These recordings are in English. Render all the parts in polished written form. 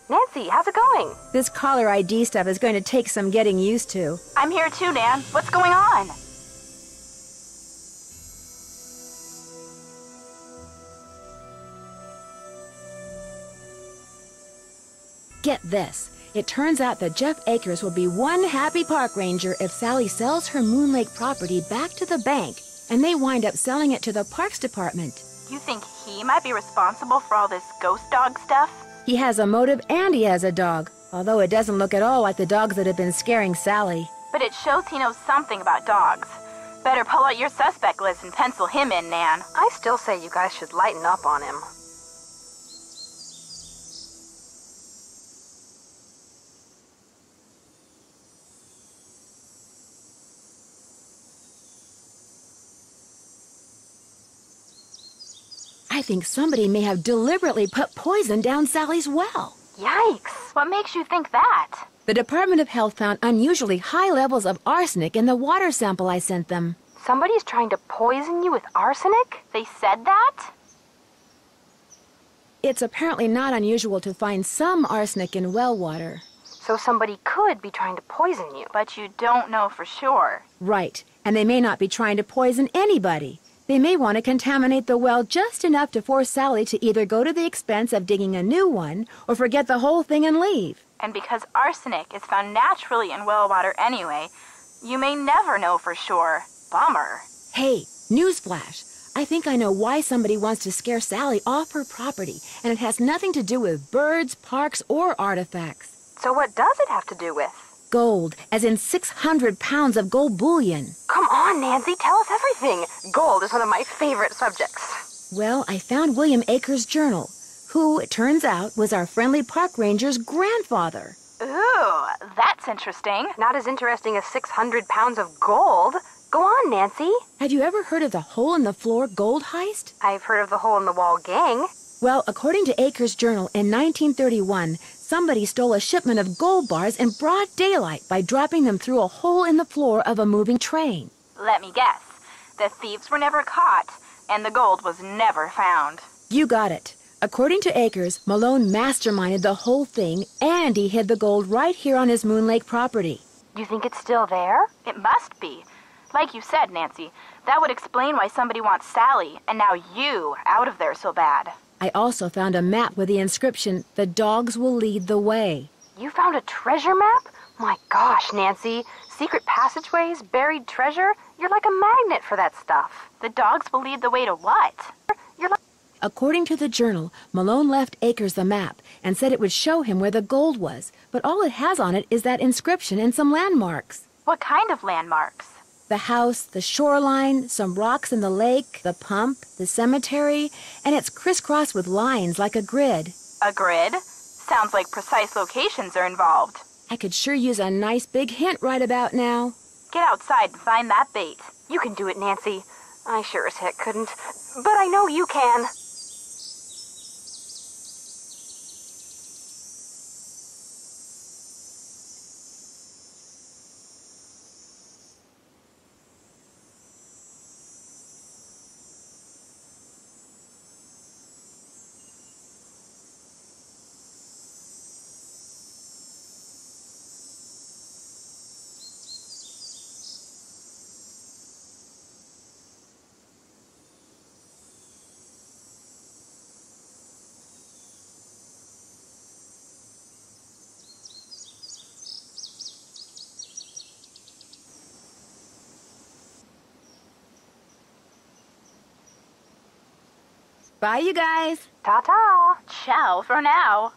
Nancy, how's it going? This caller ID stuff is going to take some getting used to. I'm here too, Nan. What's going on? Get this. It turns out that Jeff Akers will be one happy park ranger if Sally sells her Moon Lake property back to the bank, and they wind up selling it to the Parks Department. You think he might be responsible for all this ghost dog stuff? He has a motive and he has a dog, although it doesn't look at all like the dogs that have been scaring Sally. But it shows he knows something about dogs. Better pull out your suspect list and pencil him in, Nan. I still say you guys should lighten up on him. I think somebody may have deliberately put poison down Sally's well. Yikes! What makes you think that? The Department of Health found unusually high levels of arsenic in the water sample I sent them. Somebody's trying to poison you with arsenic? They said that? It's apparently not unusual to find some arsenic in well water. So somebody could be trying to poison you. But you don't know for sure. Right, and they may not be trying to poison anybody. They may want to contaminate the well just enough to force Sally to either go to the expense of digging a new one or forget the whole thing and leave. And because arsenic is found naturally in well water anyway, you may never know for sure. Bummer. Hey, newsflash. I think I know why somebody wants to scare Sally off her property, and it has nothing to do with birds, parks, or artifacts. So what does it have to do with? Gold, as in 600 pounds of gold bullion. Come on, Nancy, tell us everything. Gold is one of my favorite subjects. Well, I found William Akers' journal, who, it turns out, was our friendly park ranger's grandfather. Ooh, that's interesting. Not as interesting as 600 pounds of gold. Go on, Nancy. Have you ever heard of the hole-in-the-floor gold heist? I've heard of the hole-in-the-wall gang. Well, according to Akers' journal, in 1931, somebody stole a shipment of gold bars in broad daylight by dropping them through a hole in the floor of a moving train. Let me guess. The thieves were never caught, and the gold was never found. You got it. According to Akers, Malone masterminded the whole thing, and he hid the gold right here on his Moon Lake property. You think it's still there? It must be. Like you said, Nancy, that would explain why somebody wants Sally, and now you, out of there so bad. I also found a map with the inscription, "The dogs will lead the way." You found a treasure map? My gosh, Nancy. Secret passageways, buried treasure? You're like a magnet for that stuff. The dogs will lead the way to what? You're like... According to the journal, Malone left Akers the map and said it would show him where the gold was, but all it has on it is that inscription and some landmarks. What kind of landmarks? The house, the shoreline, some rocks in the lake, the pump, the cemetery, and it's crisscrossed with lines like a grid. A grid? Sounds like precise locations are involved. I could sure use a nice big hint right about now. Get outside and find that bait. You can do it, Nancy. I sure as heck couldn't. But I know you can. Bye, you guys. Ta-ta. Ciao for now.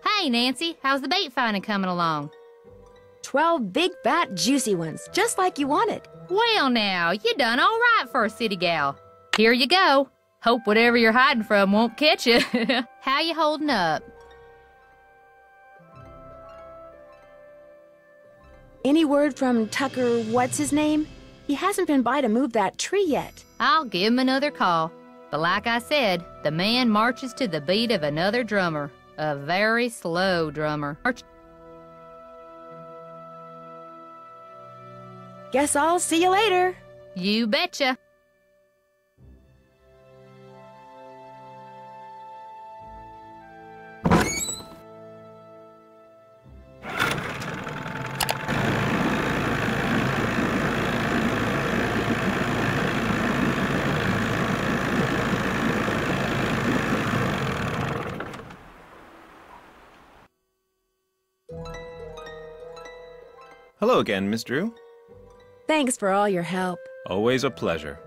Hey, Nancy, how's the bait finding coming along? 12 big, fat, juicy ones, just like you wanted. Well, now, you done all right for a city gal. Here you go. Hope whatever you're hiding from won't catch you. How you holding up? Any word from Tucker, what's his name? He hasn't been by to move that tree yet. I'll give him another call. But like I said, the man marches to the beat of another drummer. A very slow drummer. Guess I'll see you later. You betcha. Hello again, Miss Drew. Thanks for all your help. Always a pleasure.